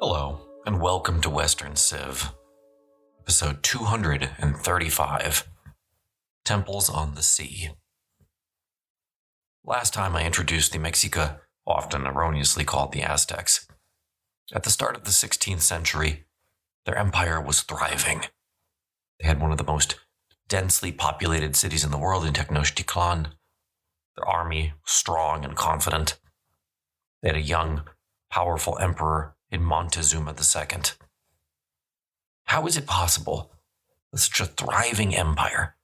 Hello, and welcome to Western Civ, episode 235, Temples on the Sea. Last time I introduced the Mexica, often erroneously called the Aztecs. At the start of the 16th century, their empire was thriving. They had one of the most densely populated cities in the world in Tenochtitlan. Their army was strong and confident. They had a young, powerful emperor in Montezuma II. How is it possible that such a thriving empire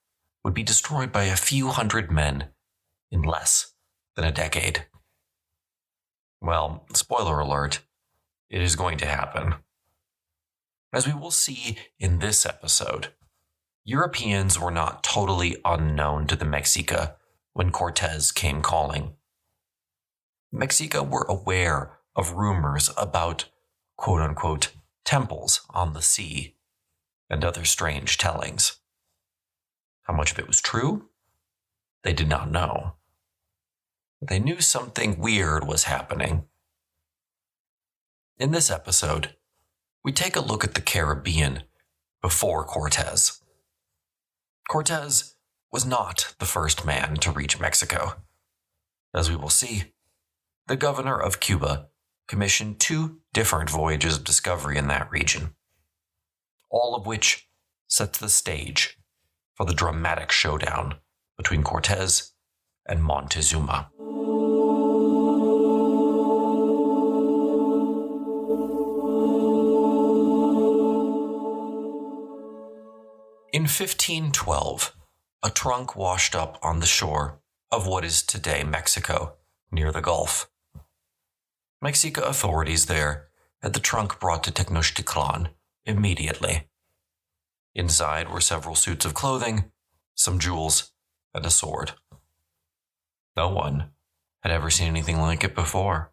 would be destroyed by a few hundred men in less than a decade? Well, spoiler alert, it is going to happen. As we will see in this episode, Europeans were not totally unknown to the Mexica when Cortes came calling. Mexica were aware of rumors about quote-unquote temples on the sea and other strange tellings. How much of it was true? They did not know. But they knew something weird was happening. In this episode, we take a look at the Caribbean before Cortes. Cortes was not the first man to reach Mexico. As we will see, the governor of Cuba commissioned 2 different voyages of discovery in that region, all of which sets the stage for the dramatic showdown between Cortes and Montezuma. In 1512, a trunk washed up on the shore of what is today Mexico, near the Gulf. Mexica authorities there had the trunk brought to Tenochtitlan immediately. Inside were several suits of clothing, some jewels, and a sword. No one had ever seen anything like it before.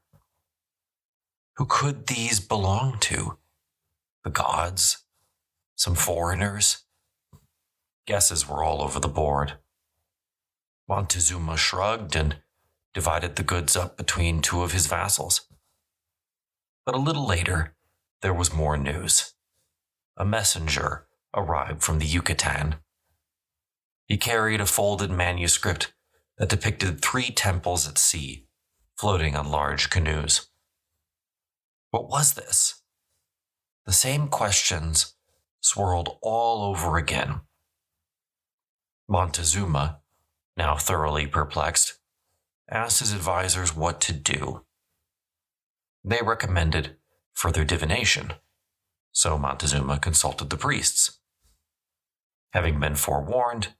Who could these belong to? The gods? Some foreigners? Guesses were all over the board. Montezuma shrugged and divided the goods up between 2 of his vassals. But a little later, there was more news. A messenger arrived from the Yucatan. He carried a folded manuscript that depicted 3 temples at sea, floating on large canoes. What was this? The same questions swirled all over again. Montezuma, now thoroughly perplexed, asked his advisors what to do. They recommended further divination, so Montezuma consulted the priests. Having been forewarned,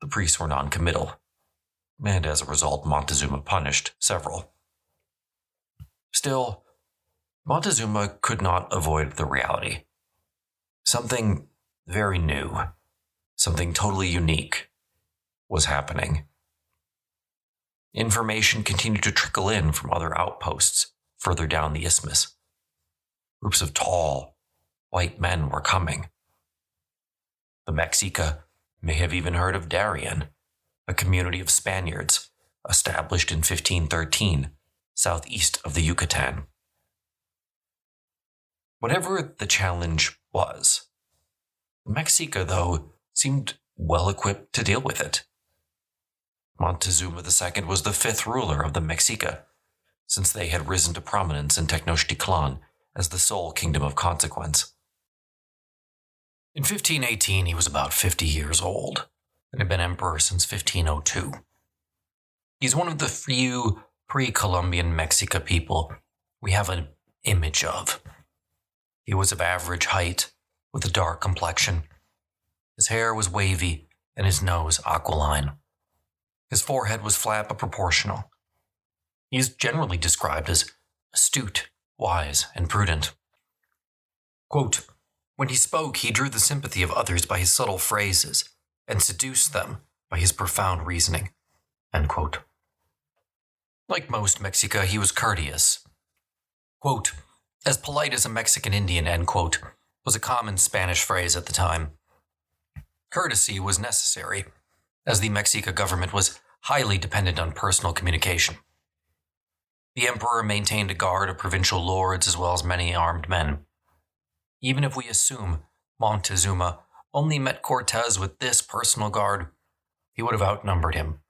the priests were non-committal, and as a result, Montezuma punished several. Still, Montezuma could not avoid the reality. Something very new, something totally unique, was happening. Information continued to trickle in from other outposts further down the isthmus. Groups of tall, white men were coming. The Mexica may have even heard of Darien, a community of Spaniards established in 1513, southeast of the Yucatan. Whatever the challenge was, Mexica, though, seemed well equipped to deal with it. Montezuma II was the 5th ruler of the Mexica, since they had risen to prominence in Tenochtitlan as the sole kingdom of consequence. In 1518, he was about 50 years old and had been emperor since 1502. He's one of the few pre-Columbian Mexica people we have an image of. He was of average height, with a dark complexion. His hair was wavy and his nose aquiline. His forehead was flat but proportional. He is generally described as astute, wise, and prudent. Quote, when he spoke, he drew the sympathy of others by his subtle phrases and seduced them by his profound reasoning. End quote. Like most Mexica, he was courteous. Quote, as polite as a Mexican Indian, end quote, was a common Spanish phrase at the time. Courtesy was necessary, as the Mexica government was highly dependent on personal communication. The emperor maintained a guard of provincial lords as well as many armed men. Even if we assume Montezuma only met Cortes with this personal guard, he would have outnumbered him.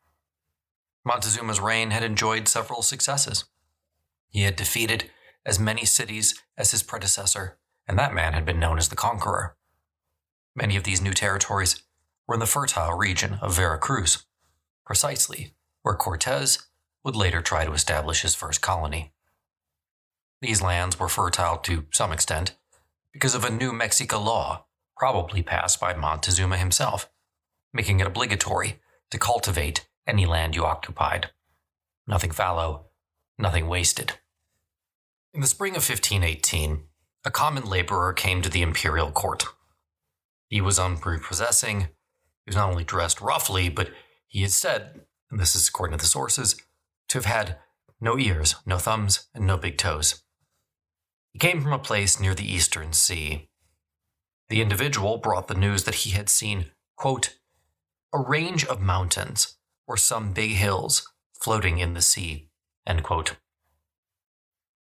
Montezuma's reign had enjoyed several successes. He had defeated as many cities as his predecessor, and that man had been known as the Conqueror. Many of these new territories were in the fertile region of Veracruz, precisely where Cortes would later try to establish his first colony. These lands were fertile to some extent because of a New Mexico law, probably passed by Montezuma himself, making it obligatory to cultivate any land you occupied. Nothing fallow, nothing wasted. In the spring of 1518, a common laborer came to the imperial court. He was unprepossessing. He was not only dressed roughly, but he is said, and this is according to the sources, to have had no ears, no thumbs, and no big toes. He came from a place near the Eastern Sea. The individual brought the news that he had seen, quote, a range of mountains or some big hills floating in the sea, end quote.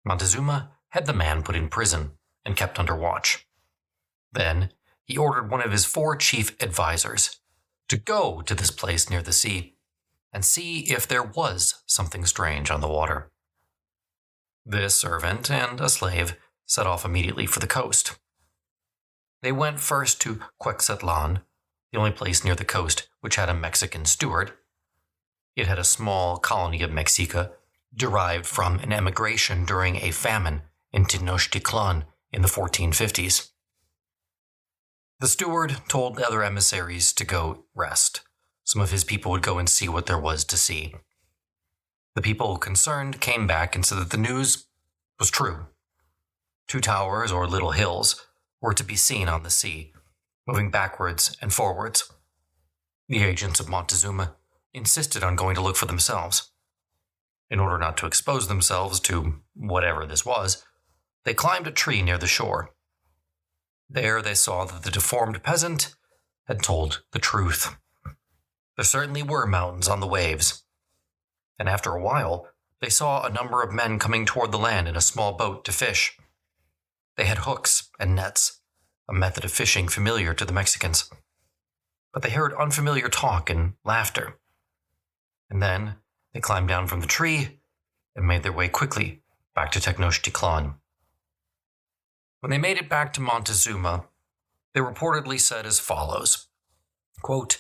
Montezuma had the man put in prison and kept under watch. Then he ordered one of his 4 chief advisors to go to this place near the sea and see if there was something strange on the water. This servant and a slave set off immediately for the coast. They went first to Quexetlan, the only place near the coast which had a Mexican steward. It had a small colony of Mexica derived from an emigration during a famine in Tenochtitlan in the 1450s. The steward told the other emissaries to go rest. Some of his people would go and see what there was to see. The people concerned came back and said that the news was true. 2 towers, or little hills, were to be seen on the sea, moving backwards and forwards. The agents of Montezuma insisted on going to look for themselves. In order not to expose themselves to whatever this was, they climbed a tree near the shore. There they saw that the deformed peasant had told the truth. There certainly were mountains on the waves. And after a while, they saw a number of men coming toward the land in a small boat to fish. They had hooks and nets, a method of fishing familiar to the Mexicans. But they heard unfamiliar talk and laughter. And then they climbed down from the tree and made their way quickly back to Tenochtitlan. When they made it back to Montezuma, they reportedly said as follows, quote,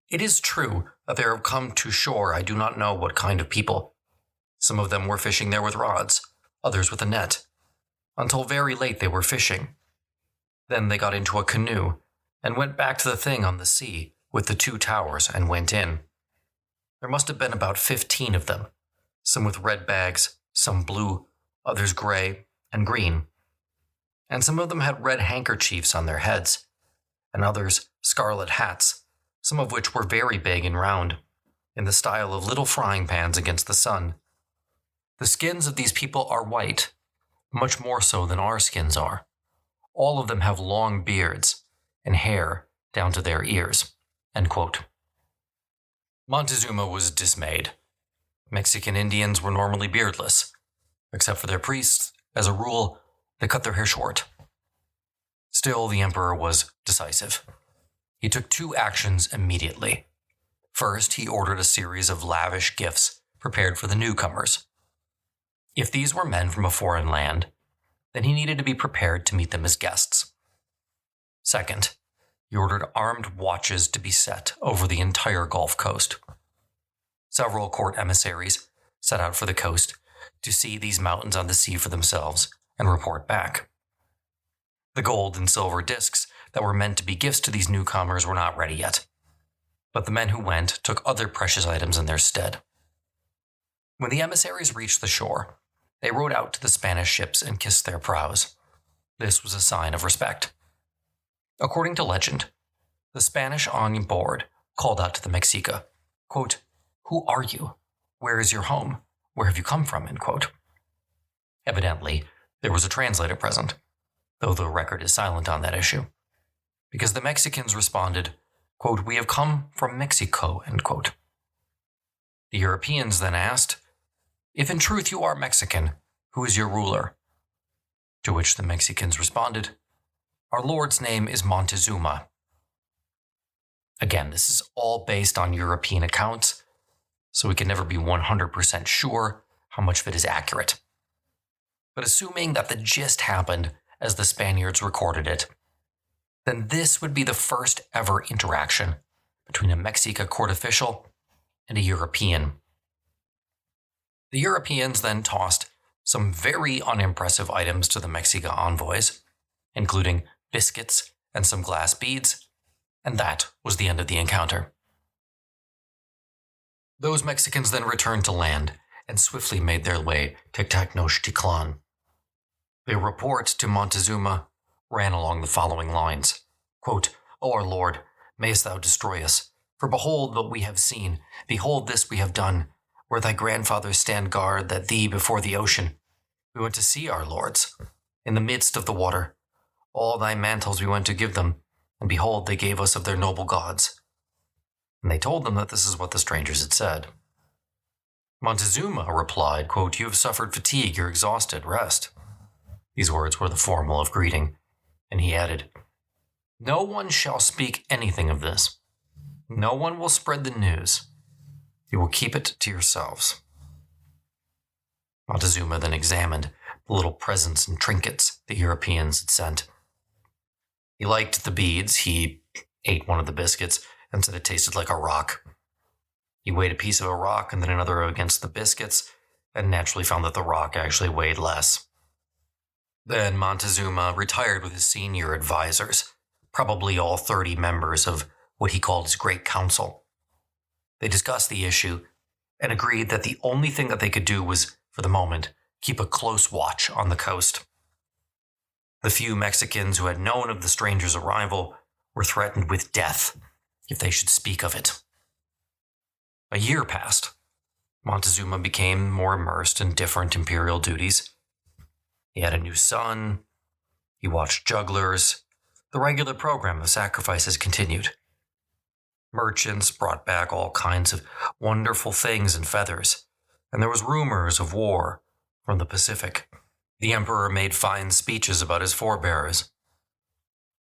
it is true that there have come to shore I do not know what kind of people. Some of them were fishing there with rods, others with a net. Until very late they were fishing. Then they got into a canoe and went back to the thing on the sea with the 2 towers and went in. There must have been about 15 of them, some with red bags, some blue, others gray and green. And some of them had red handkerchiefs on their heads, and others scarlet hats, some of which were very big and round, in the style of little frying pans against the sun. The skins of these people are white, much more so than our skins are. All of them have long beards and hair down to their ears, end quote. Montezuma was dismayed. Mexican Indians were normally beardless. Except for their priests, as a rule, they cut their hair short. Still, the emperor was decisive. He took 2 actions immediately. First, he ordered a series of lavish gifts prepared for the newcomers. If these were men from a foreign land, then he needed to be prepared to meet them as guests. Second, he ordered armed watches to be set over the entire Gulf Coast. Several court emissaries set out for the coast to see these mountains on the sea for themselves and report back. The gold and silver discs that were meant to be gifts to these newcomers were not ready yet, but the men who went took other precious items in their stead. When the emissaries reached the shore, they rowed out to the Spanish ships and kissed their prows. This was a sign of respect. According to legend, the Spanish on board called out to the Mexica, quote, "Who are you? Where is your home? Where have you come from?" end quote. Evidently, there was a translator present, though the record is silent on that issue, because the Mexicans responded, quote, "We have come from Mexico," end quote. The Europeans then asked, "If in truth you are Mexican, who is your ruler?" To which the Mexicans responded, "Our Lord's name is Montezuma." Again, this is all based on European accounts, so we can never be 100% sure how much of it is accurate. But assuming that the gist happened as the Spaniards recorded it, then this would be the first ever interaction between a Mexica court official and a European. The Europeans then tossed some very unimpressive items to the Mexica envoys, including biscuits and some glass beads, and that was the end of the encounter. Those Mexicans then returned to land and swiftly made their way to Tenochtitlan. Their report to Montezuma ran along the following lines, quote, "O our Lord, mayest thou destroy us, for behold what we have seen, behold this we have done, where thy grandfathers stand guard that thee before the ocean. We went to see our lords, in the midst of the water. All thy mantles we went to give them, and behold, they gave us of their noble gods." And they told them that this is what the strangers had said. Montezuma replied, quote, "You have suffered fatigue, you're exhausted, rest." These words were the formal of greeting, and he added, "No one shall speak anything of this. No one will spread the news. You will keep it to yourselves." Montezuma then examined the little presents and trinkets the Europeans had sent. He liked the beads. He ate one of the biscuits and said it tasted like a rock. He weighed a piece of a rock and then another against the biscuits, and naturally found that the rock actually weighed less. Then Montezuma retired with his senior advisors, probably all 30 members of what he called his Great Council. They discussed the issue and agreed that the only thing that they could do was, for the moment, keep a close watch on the coast. The few Mexicans who had known of the stranger's arrival were threatened with death if they should speak of it. A year passed. Montezuma became more immersed in different imperial duties. He had a new son. He watched jugglers. The regular program of sacrifices continued. Merchants brought back all kinds of wonderful things and feathers, and there was rumors of war from the Pacific. The emperor made fine speeches about his forebears.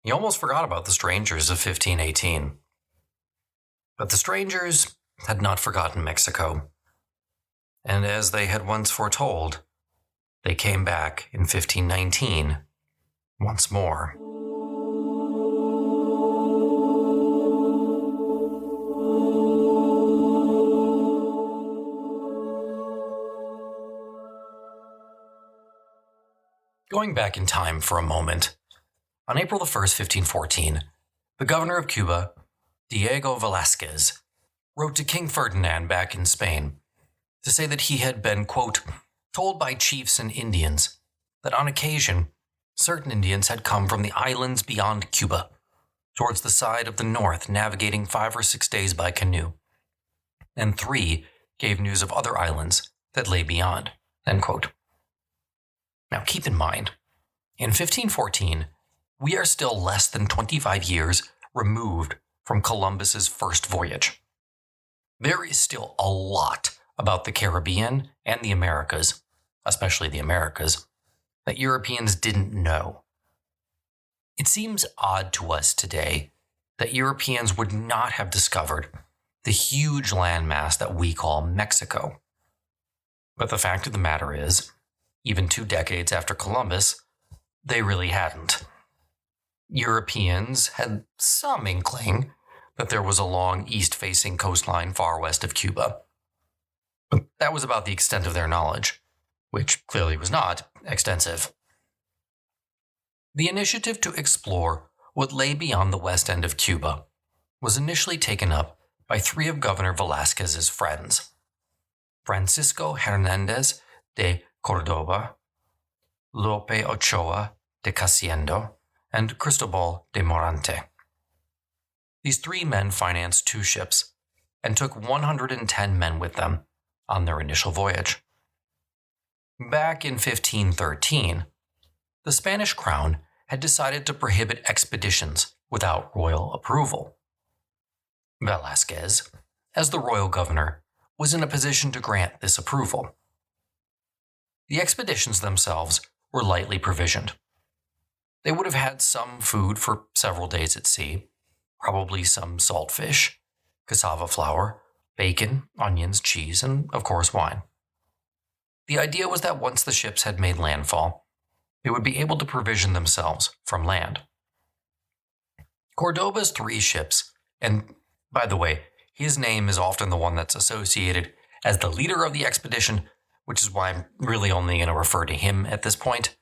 He almost forgot about the strangers of 1518. But the strangers had not forgotten Mexico. And as they had once foretold, they came back in 1519 once more. Going back in time for a moment, on April the 1st, 1514, the governor of Cuba, Diego Velázquez, wrote to King Ferdinand back in Spain to say that he had been, quote, told by chiefs and Indians that on occasion certain Indians had come from the islands beyond Cuba, towards the side of the north, navigating 5 or 6 days by canoe, and 3 gave news of other islands that lay beyond, end quote. Now keep in mind, in 1514, we are still less than 25 years removed from Columbus's first voyage. There is still a lot about the Caribbean and the Americas, especially the Americas, that Europeans didn't know. It seems odd to us today that Europeans would not have discovered the huge landmass that we call Mexico. But the fact of the matter is, even 2 decades after Columbus, they really hadn't. Europeans had some inkling that there was a long east-facing coastline far west of Cuba. But that was about the extent of their knowledge, which clearly was not extensive. The initiative to explore what lay beyond the west end of Cuba was initially taken up by 3 of Governor Velázquez's friends, Francisco Hernández de Córdoba, Lope Ochoa de Casiendo, and Cristobal de Morante. These 3 men financed 2 ships and took 110 men with them on their initial voyage. Back in 1513, the Spanish crown had decided to prohibit expeditions without royal approval. Velázquez, as the royal governor, was in a position to grant this approval. The expeditions themselves were lightly provisioned. They would have had some food for several days at sea, probably some salt fish, cassava flour, bacon, onions, cheese, and, of course, wine. The idea was that once the ships had made landfall, they would be able to provision themselves from land. Cordoba's 3 ships, and, by the way, his name is often the one that's associated as the leader of the expedition, which is why I'm really only going to refer to him at this point,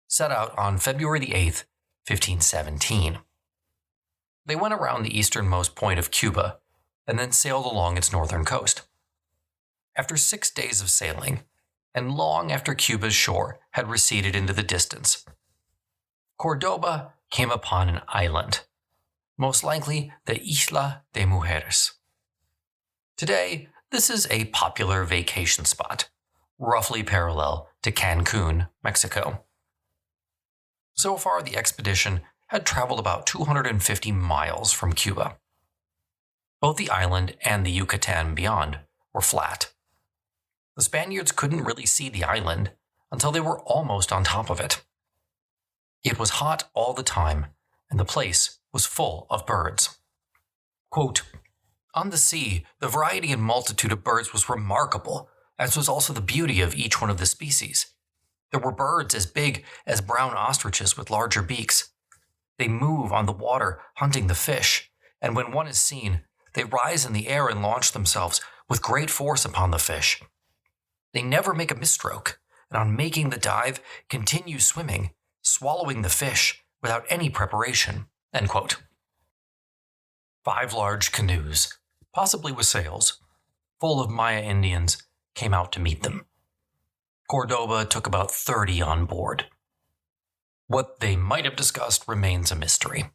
set out on February the 8th, 1517. They went around the easternmost point of Cuba and then sailed along its northern coast. After 6 days of sailing, and long after Cuba's shore had receded into the distance, Cordoba came upon an island, most likely the Isla de Mujeres. Today, this is a popular vacation spot, roughly parallel to Cancun, Mexico. So far, the expedition had traveled about 250 miles from Cuba. Both the island and the Yucatan beyond were flat. The Spaniards couldn't really see the island until they were almost on top of it. It was hot all the time, and the place was full of birds. Quote, "On the sea, the variety and multitude of birds was remarkable, as was also the beauty of each one of the species. There were birds as big as brown ostriches with larger beaks. They move on the water, hunting the fish, and when one is seen, they rise in the air and launch themselves with great force upon the fish. They never make a misstroke, and on making the dive, continue swimming, swallowing the fish without any preparation." End quote. 5 large canoes, possibly with sails, full of Maya Indians, came out to meet them. Cordoba took about 30 on board. What they might have discussed remains a mystery.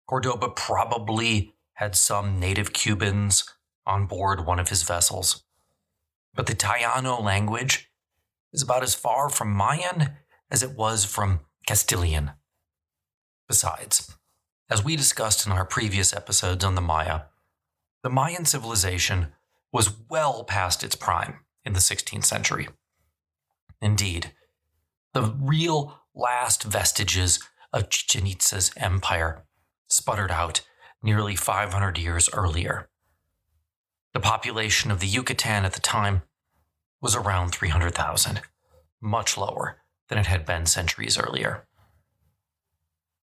Cordoba probably had some native Cubans on board one of his vessels, but the Taíno language is about as far from Mayan as it was from Castilian. Besides, as we discussed in our previous episodes on the Maya, the Mayan civilization was well past its prime in the 16th century. Indeed, the real last vestiges of Chichen Itza's empire sputtered out nearly 500 years earlier. The population of the Yucatan at the time was around 300,000, much lower than it had been centuries earlier.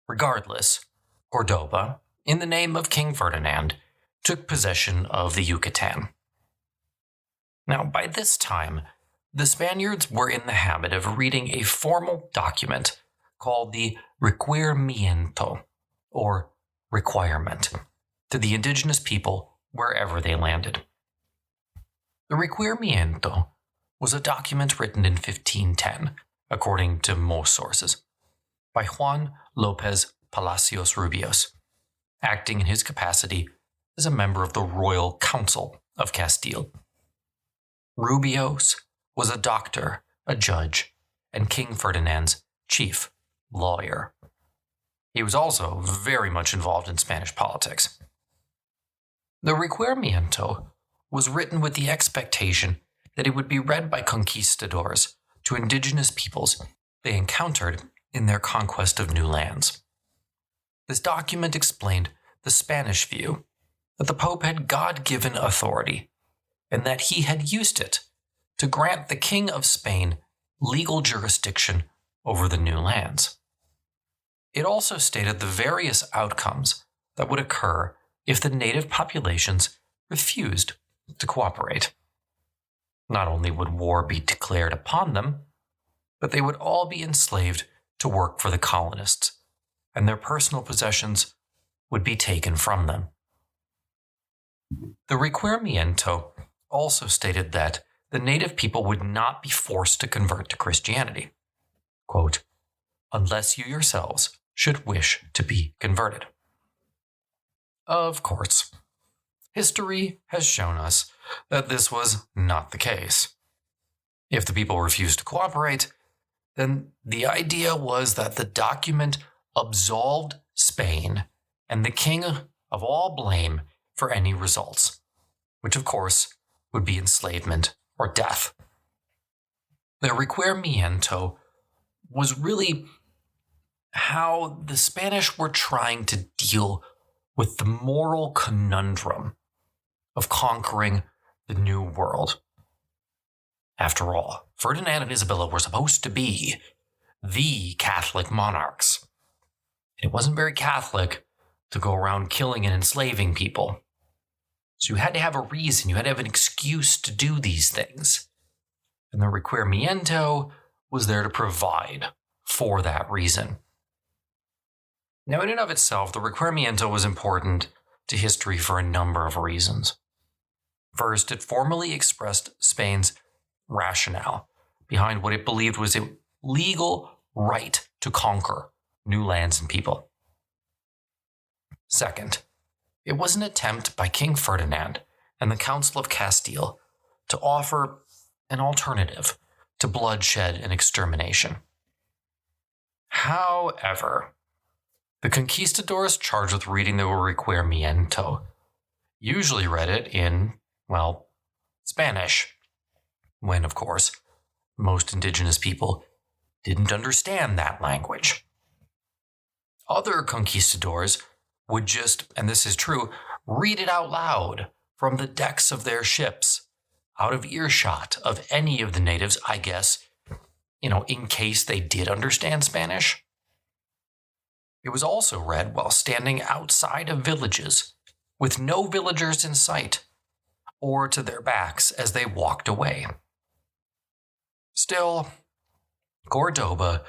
Regardless, Cordoba, in the name of King Ferdinand, took possession of the Yucatan. Now, by this time, the Spaniards were in the habit of reading a formal document called the requerimiento, or requirement, to the indigenous people wherever they landed. The requerimiento was a document written in 1510, according to most sources, by Juan López Palacios Rubios, acting in his capacity as a member of the Royal Council of Castile. Rubios was a doctor, a judge, and King Ferdinand's chief lawyer. He was also very much involved in Spanish politics. The requerimiento was written with the expectation that it would be read by conquistadors to indigenous peoples they encountered in their conquest of new lands. This document explained the Spanish view that the Pope had God-given authority and that he had used it to grant the King of Spain legal jurisdiction over the new lands. It also stated the various outcomes that would occur if the native populations refused to cooperate. Not only would war be declared upon them, but they would all be enslaved to work for the colonists, and their personal possessions would be taken from them. The requerimiento also stated that the native people would not be forced to convert to Christianity, quote, unless you yourselves should wish to be converted. Of course, history has shown us that this was not the case. If the people refused to cooperate, then the idea was that the document absolved Spain and the king of all blame for any results, which of course would be enslavement or death. The requerimiento was really how the Spanish were trying to deal with the moral conundrum of conquering the New World. After all, Ferdinand and Isabella were supposed to be the Catholic monarchs. It wasn't very Catholic to go around killing and enslaving people. So you had to have a reason, you had to have an excuse to do these things. And the requerimiento was there to provide for that reason. Now, in and of itself, the requerimiento was important to history for a number of reasons. First, it formally expressed Spain's rationale behind what it believed was a legal right to conquer new lands and people. Second, it was an attempt by King Ferdinand and the Council of Castile to offer an alternative to bloodshed and extermination. However, the conquistadors charged with reading the requerimiento usually read it in, well, Spanish, when, of course, most indigenous people didn't understand that language. Other conquistadors would just, and this is true, read it out loud from the decks of their ships, out of earshot of any of the natives, I guess, in case they did understand Spanish. It was also read while standing outside of villages, with no villagers in sight, or to their backs as they walked away. Still, Cordoba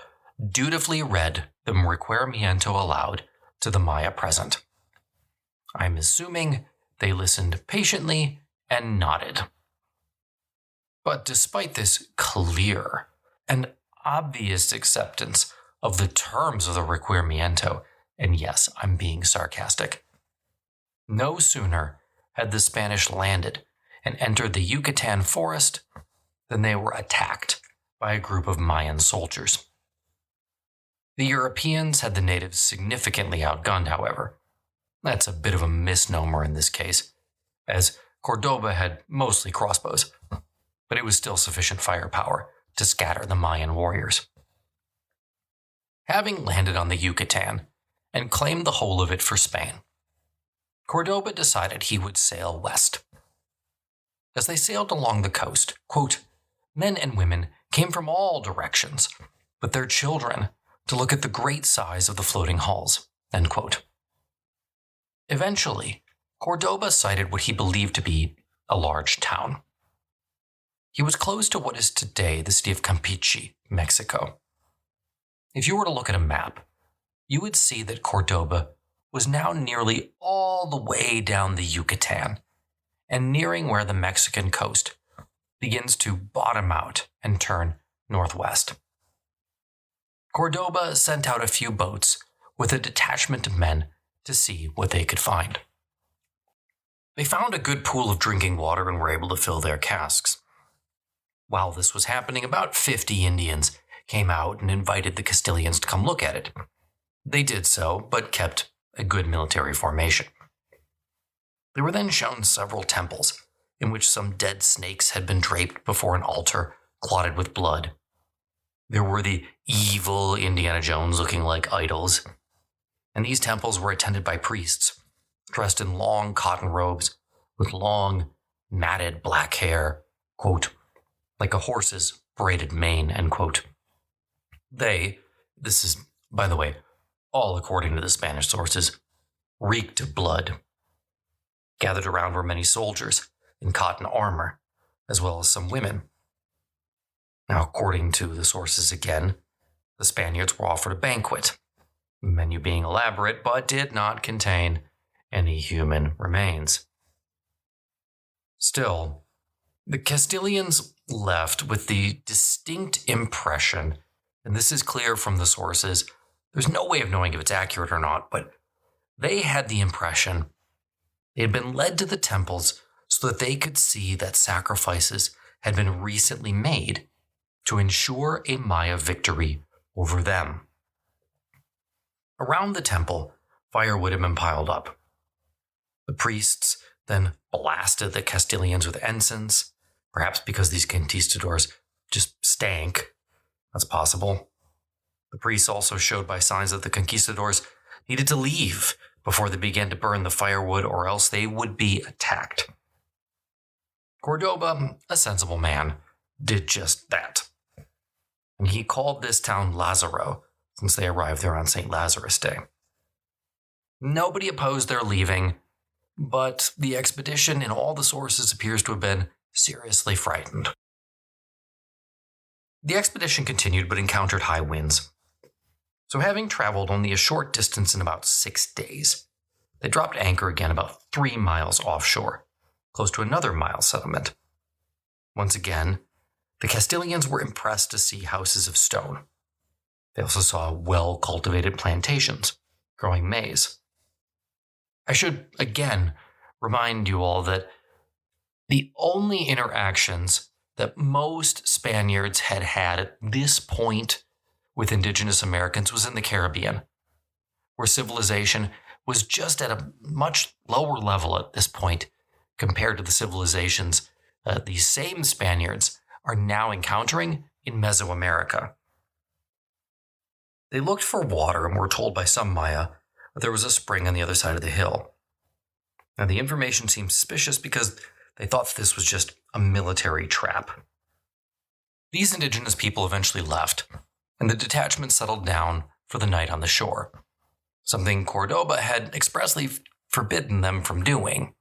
dutifully read the requerimiento aloud to the Maya present. I'm assuming they listened patiently and nodded. But despite this clear and obvious acceptance of the terms of the requerimiento, and yes, I'm being sarcastic, no sooner had the Spanish landed and entered the Yucatan forest than they were attacked by a group of Mayan soldiers. The Europeans had the natives significantly outgunned, however. That's a bit of a misnomer in this case, as Cordoba had mostly crossbows, but it was still sufficient firepower to scatter the Mayan warriors. Having landed on the Yucatan and claimed the whole of it for Spain, Cordoba decided he would sail west. As they sailed along the coast, quote, men and women came from all directions, with their children to look at the great size of the floating hulls, end quote. Eventually, Cordoba sighted what he believed to be a large town. He was close to what is today the city of Campeche, Mexico. If you were to look at a map, you would see that Cordoba was now nearly all the way down the Yucatan and nearing where the Mexican coast begins to bottom out and turn northwest. Cordoba sent out a few boats with a detachment of men to see what they could find. They found a good pool of drinking water and were able to fill their casks. While this was happening, about 50 Indians came out and invited the Castilians to come look at it. They did so, but kept a good military formation. They were then shown several temples in which some dead snakes had been draped before an altar clotted with blood. There were the evil Indiana Jones looking like idols, and these temples were attended by priests dressed in long cotton robes with long, matted black hair, quote, like a horse's braided mane, end quote. This is, by the way, all according to the Spanish sources, reeked of blood. Gathered around were many soldiers in cotton armor, as well as some women. Now, according to the sources again, the Spaniards were offered a banquet, the menu being elaborate, but did not contain any human remains. Still, the Castilians left with the distinct impression, and this is clear from the sources, there's no way of knowing if it's accurate or not, but they had the impression they had been led to the temples so that they could see that sacrifices had been recently made to ensure a Maya victory over them. Around the temple, firewood had been piled up. The priests then blasted the Castilians with ensigns, perhaps because these conquistadors just stank. That's possible. The priests also showed by signs that the conquistadors needed to leave before they began to burn the firewood, or else they would be attacked. Cordoba, a sensible man, did just that. And he called this town Lazaro, since they arrived there on St. Lazarus Day. Nobody opposed their leaving, but the expedition in all the sources appears to have been seriously frightened. The expedition continued but encountered high winds. So having traveled only a short distance in about 6 days, they dropped anchor again about 3 miles offshore, close to another Maya settlement. Once again, the Castilians were impressed to see houses of stone. They also saw well-cultivated plantations, growing maize. I should, again, remind you all that the only interactions that most Spaniards had had at this point with indigenous Americans was in the Caribbean, where civilization was just at a much lower level at this point compared to the civilizations these same Spaniards are now encountering in Mesoamerica. They looked for water and were told by some Maya that there was a spring on the other side of the hill. Now, the information seemed suspicious because they thought this was just a military trap. These indigenous people eventually left, and the detachment settled down for the night on the shore, something Cordoba had expressly forbidden them from doing.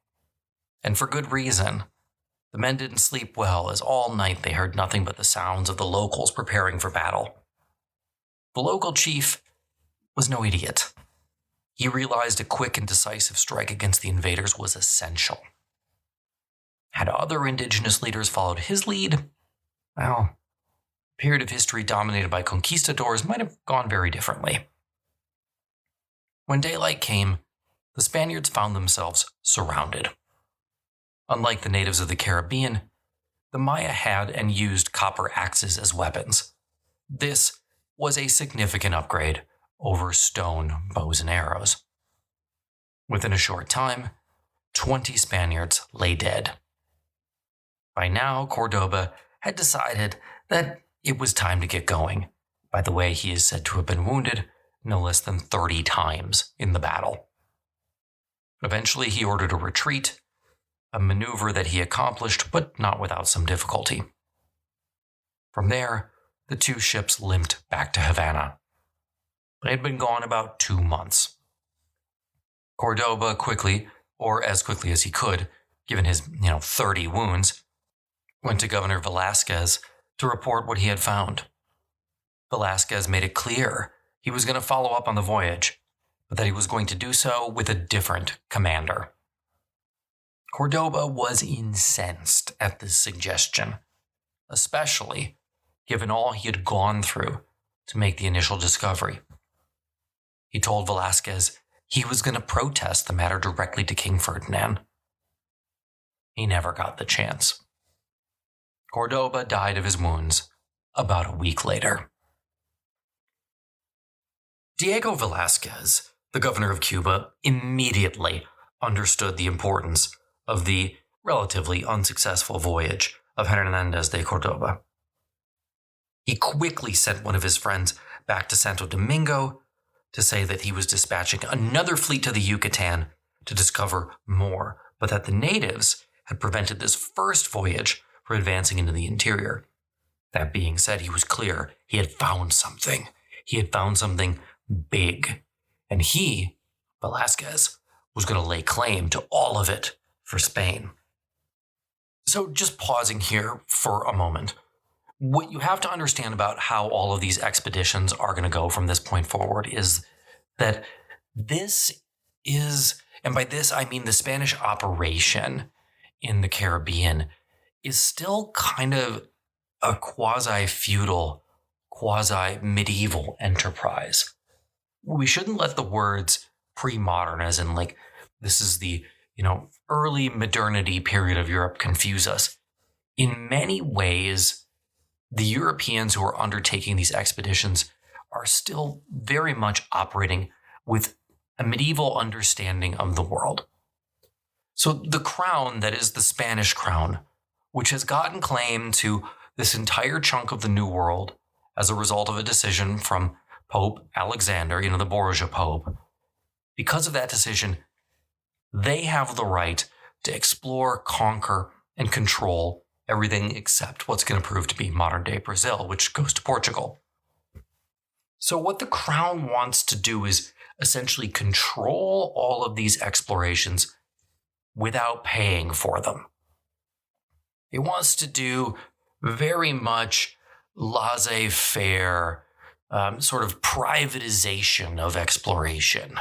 And for good reason. The men didn't sleep well, as all night they heard nothing but the sounds of the locals preparing for battle. The local chief was no idiot. He realized a quick and decisive strike against the invaders was essential. Had other indigenous leaders followed his lead, well, a period of history dominated by conquistadors might have gone very differently. When daylight came, the Spaniards found themselves surrounded. Unlike the natives of the Caribbean, the Maya had and used copper axes as weapons. This was a significant upgrade over stone bows and arrows. Within a short time, 20 Spaniards lay dead. By now, Cordoba had decided that it was time to get going. By the way, he is said to have been wounded no less than 30 times in the battle. Eventually, he ordered a retreat, a maneuver that he accomplished, but not without some difficulty. From there, the two ships limped back to Havana. They had been gone about 2 months. Cordoba quickly, or as quickly as he could, given his 30 wounds, went to Governor Velasquez to report what he had found. Velasquez made it clear he was going to follow up on the voyage, but that he was going to do so with a different commander. Cordoba was incensed at this suggestion, especially given all he had gone through to make the initial discovery. He told Velasquez he was going to protest the matter directly to King Ferdinand. He never got the chance. Cordoba died of his wounds about a week later. Diego Velasquez, the governor of Cuba, immediately understood the importance of the relatively unsuccessful voyage of Hernández de Cordoba. He quickly sent one of his friends back to Santo Domingo to say that he was dispatching another fleet to the Yucatan to discover more, but that the natives had prevented this first voyage from advancing into the interior. That being said, he was clear he had found something. He had found something big, and he, Velasquez, was going to lay claim to all of it for Spain. So just pausing here for a moment. What you have to understand about how all of these expeditions are going to go from this point forward is that this is, and by this I mean the Spanish operation in the Caribbean, is still kind of a quasi-feudal, quasi-medieval enterprise. We shouldn't let the words pre-modern, as in like this is the, early modernity period of Europe, confuse us. In many ways, the Europeans who are undertaking these expeditions are still very much operating with a medieval understanding of the world. So the crown that is the Spanish crown, which has gotten claim to this entire chunk of the New World as a result of a decision from Pope Alexander, the Borgia Pope. Because of that decision, they have the right to explore, conquer, and control everything except what's going to prove to be modern-day Brazil, which goes to Portugal. So what the crown wants to do is essentially control all of these explorations without paying for them. It wants to do very much laissez-faire, sort of privatization of exploration.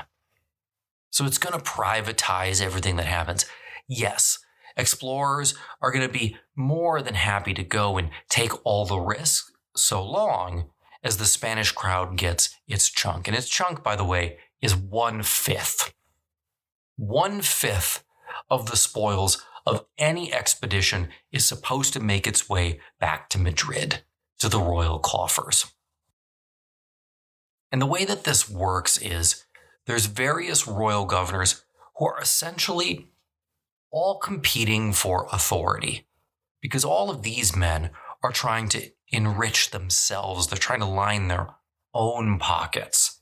So it's going to privatize everything that happens. Yes, explorers are going to be more than happy to go and take all the risks so long as the Spanish crowd gets its chunk. And its chunk, by the way, is 1/5. 1/5 of the spoils of any expedition is supposed to make its way back to Madrid, to the royal coffers. And the way that this works is there's various royal governors who are essentially all competing for authority, because all of these men are trying to enrich themselves. They're trying to line their own pockets.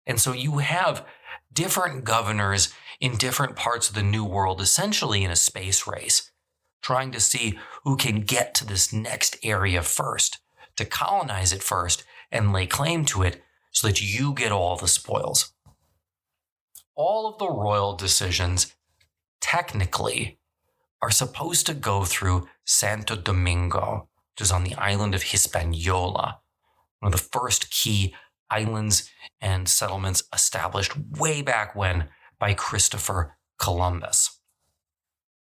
And so you have different governors in different parts of the New World, essentially in a space race, trying to see who can get to this next area first, to colonize it first and lay claim to it so that you get all the spoils. All of the royal decisions, technically, are supposed to go through Santo Domingo, which is on the island of Hispaniola, one of the first key islands and settlements established way back when by Christopher Columbus.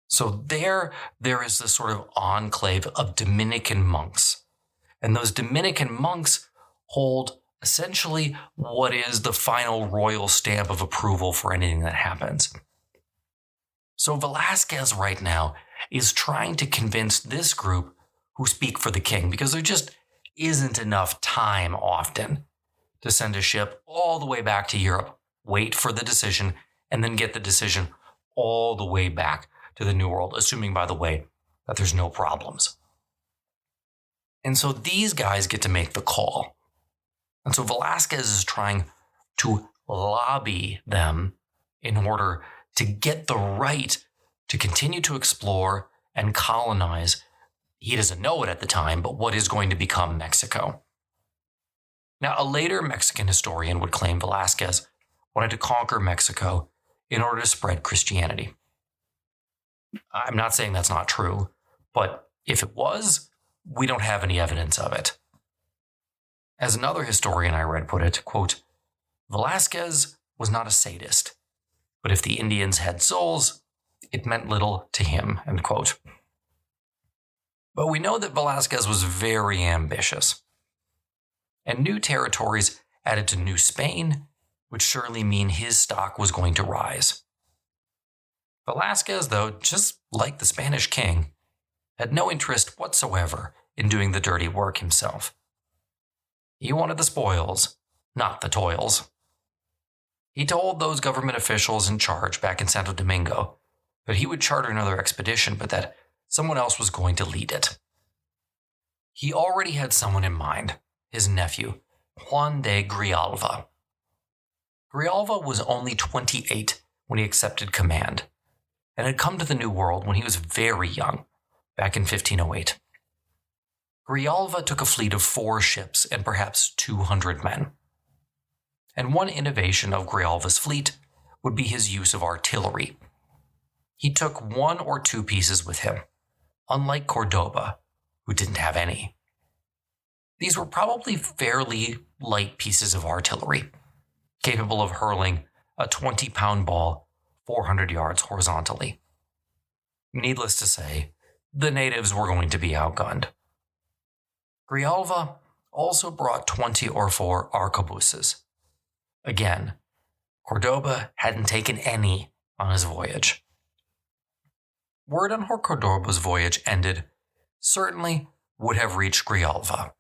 So there is this sort of enclave of Dominican monks. And those Dominican monks hold essentially what is the final royal stamp of approval for anything that happens. So Velasquez right now is trying to convince this group who speak for the king, because there just isn't enough time often to send a ship all the way back to Europe, wait for the decision, and then get the decision all the way back to the New World, assuming, by the way, that there's no problems. And so these guys get to make the call. And so Velasquez is trying to lobby them in order to get the right to continue to explore and colonize. He doesn't know it at the time, but what is going to become Mexico. Now, a later Mexican historian would claim Velasquez wanted to conquer Mexico in order to spread Christianity. I'm not saying that's not true, but if it was, we don't have any evidence of it. As another historian I read put it, quote, Velasquez was not a sadist, but if the Indians had souls, it meant little to him, end quote. But we know that Velasquez was very ambitious. And new territories added to New Spain would surely mean his stock was going to rise. Velasquez, though, just like the Spanish king, had no interest whatsoever in doing the dirty work himself. He wanted the spoils, not the toils. He told those government officials in charge back in Santo Domingo that he would charter another expedition, but that someone else was going to lead it. He already had someone in mind, his nephew, Juan de Grijalva. Grijalva was only 28 when he accepted command, and had come to the New World when he was very young, back in 1508. Grijalva took a fleet of 4 ships and perhaps 200 men. And one innovation of Grijalva's fleet would be his use of artillery. He took 1 or 2 pieces with him, unlike Cordoba, who didn't have any. These were probably fairly light pieces of artillery, capable of hurling a 20-pound ball 400 yards horizontally. Needless to say, the natives were going to be outgunned. Grijalva also brought 20 or 4 arquebuses. Again, Cordoba hadn't taken any on his voyage. Word on how Cordoba's voyage ended certainly would have reached Grijalva,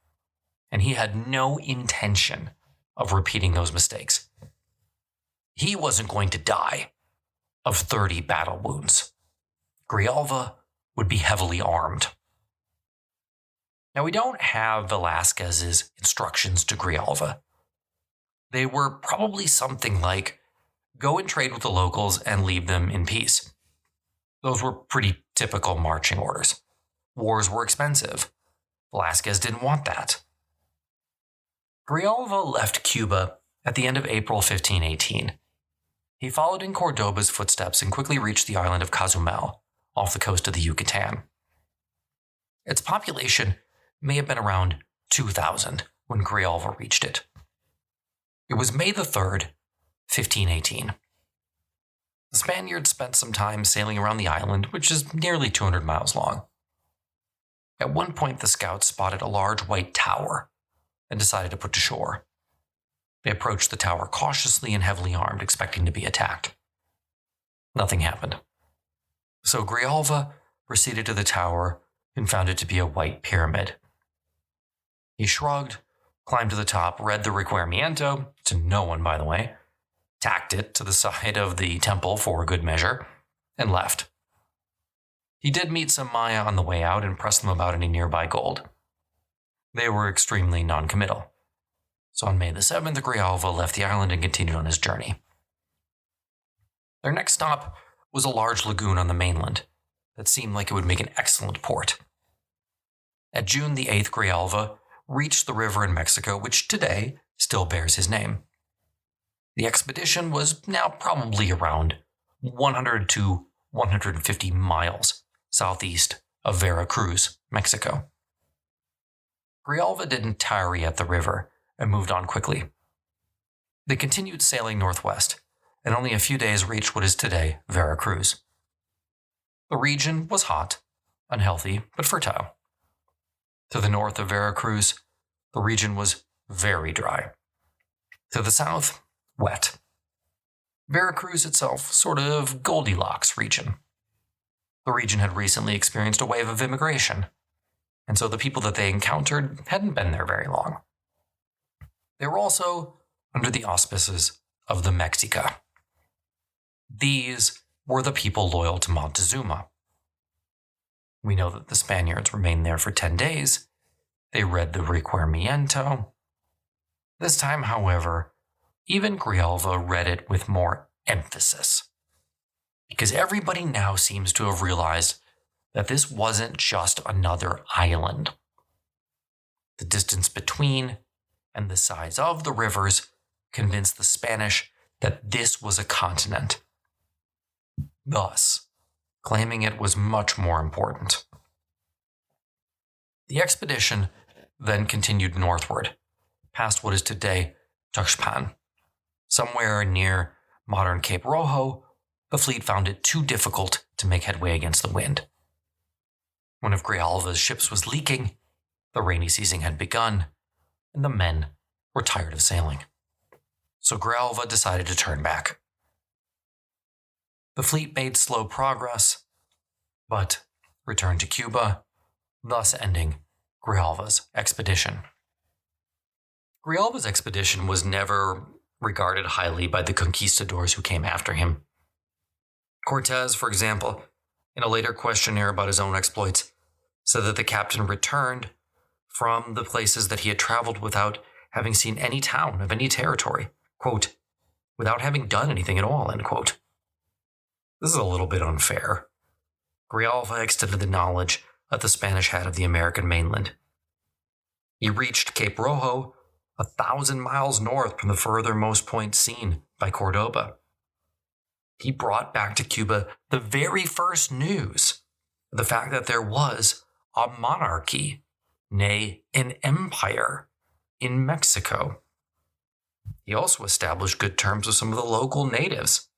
and he had no intention of repeating those mistakes. He wasn't going to die of 30 battle wounds. Grijalva would be heavily armed. Now, we don't have Velasquez's instructions to Grijalva. They were probably something like, go and trade with the locals and leave them in peace. Those were pretty typical marching orders. Wars were expensive. Velasquez didn't want that. Grijalva left Cuba at the end of April 1518. He followed in Cordoba's footsteps and quickly reached the island of Cozumel, off the coast of the Yucatan. Its population may have been around 2,000 when Grijalva reached it. It was May the 3rd, 1518. The Spaniards spent some time sailing around the island, which is nearly 200 miles long. At one point, the scouts spotted a large white tower and decided to put to shore. They approached the tower cautiously and heavily armed, expecting to be attacked. Nothing happened. So Grijalva proceeded to the tower and found it to be a white pyramid. He shrugged, climbed to the top, read the requerimiento, to no one by the way, tacked it to the side of the temple for good measure, and left. He did meet some Maya on the way out and pressed them about any nearby gold. They were extremely non-committal. So on May the 7th, Grijalva left the island and continued on his journey. Their next stop was a large lagoon on the mainland that seemed like it would make an excellent port. At June the 8th, Grijalva reached the river in Mexico, which today still bears his name. The expedition was now probably around 100 to 150 miles southeast of Veracruz, Mexico. Grijalva didn't tarry at the river and moved on quickly. They continued sailing northwest, and only a few days reached what is today Veracruz. The region was hot, unhealthy, but fertile. To the north of Veracruz, the region was very dry. To the south, wet. Veracruz itself, sort of Goldilocks region. The region had recently experienced a wave of immigration, and so the people that they encountered hadn't been there very long. They were also under the auspices of the Mexica. These were the people loyal to Montezuma. We know that the Spaniards remained there for 10 days. They read the requerimiento. This time, however, even Grijalva read it with more emphasis, because everybody now seems to have realized that this wasn't just another island. The distance between and the size of the rivers convinced the Spanish that this was a continent. Thus, claiming it was much more important. The expedition then continued northward, past what is today Tuxpan. Somewhere near modern Cape Rojo, the fleet found it too difficult to make headway against the wind. One of Grijalva's ships was leaking, the rainy season had begun, and the men were tired of sailing. So Grijalva decided to turn back. The fleet made slow progress, but returned to Cuba, thus ending Grijalva's expedition. Grijalva's expedition was never regarded highly by the conquistadors who came after him. Cortes, for example, in a later questionnaire about his own exploits, said that the captain returned from the places that he had traveled without having seen any town of any territory, quote, without having done anything at all, end quote. This is a little bit unfair. Grijalva extended the knowledge that the Spanish had of the American mainland. He reached Cape Rojo 1,000 miles north from the furthermost point seen by Cordoba. He brought back to Cuba the very first news, the fact that there was a monarchy, nay, an empire, in Mexico. He also established good terms with some of the local natives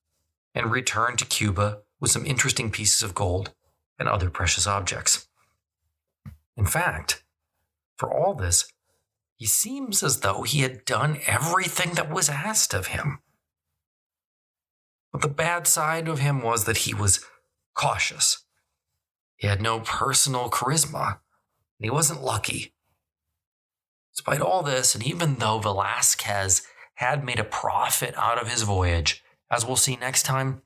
and returned to Cuba with some interesting pieces of gold and other precious objects. In fact, for all this, he seems as though he had done everything that was asked of him. But the bad side of him was that he was cautious. He had no personal charisma, and he wasn't lucky. Despite all this, and even though Velasquez had made a profit out of his voyage, as we'll see next time,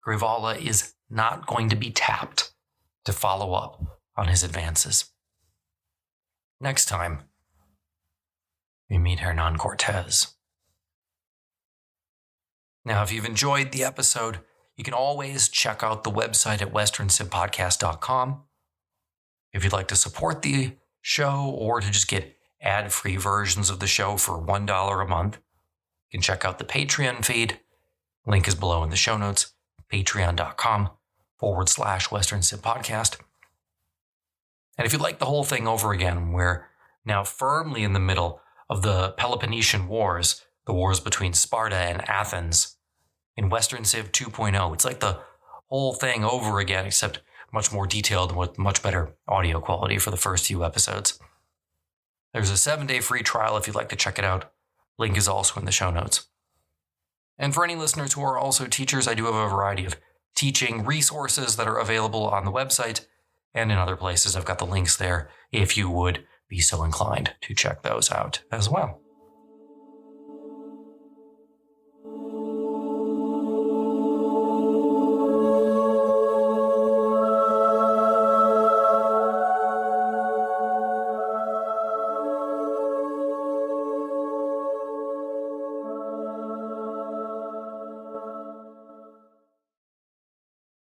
Grijalva is not going to be tapped to follow up on his advances. next time we meet Hernan Cortes. Now, if you've enjoyed the episode, you can always check out the website at westernsynpodcast.com. If you'd like to support the show or to just get ad-free versions of the show for $1 a month, you can check out the Patreon feed. Link is below in the show notes, patreon.com/Western Sip Podcast. And if you'd like the whole thing over again, we're now firmly in the middle of the Peloponnesian Wars, the wars between Sparta and Athens, in Western Civ 2.0. It's like the whole thing over again, except much more detailed with much better audio quality for the first few episodes. There's a 7-day free trial if you'd like to check it out. Link is also in the show notes. And for any listeners who are also teachers, I do have a variety of teaching resources that are available on the website and in other places. I've got the links there if you would be so inclined to check those out as well.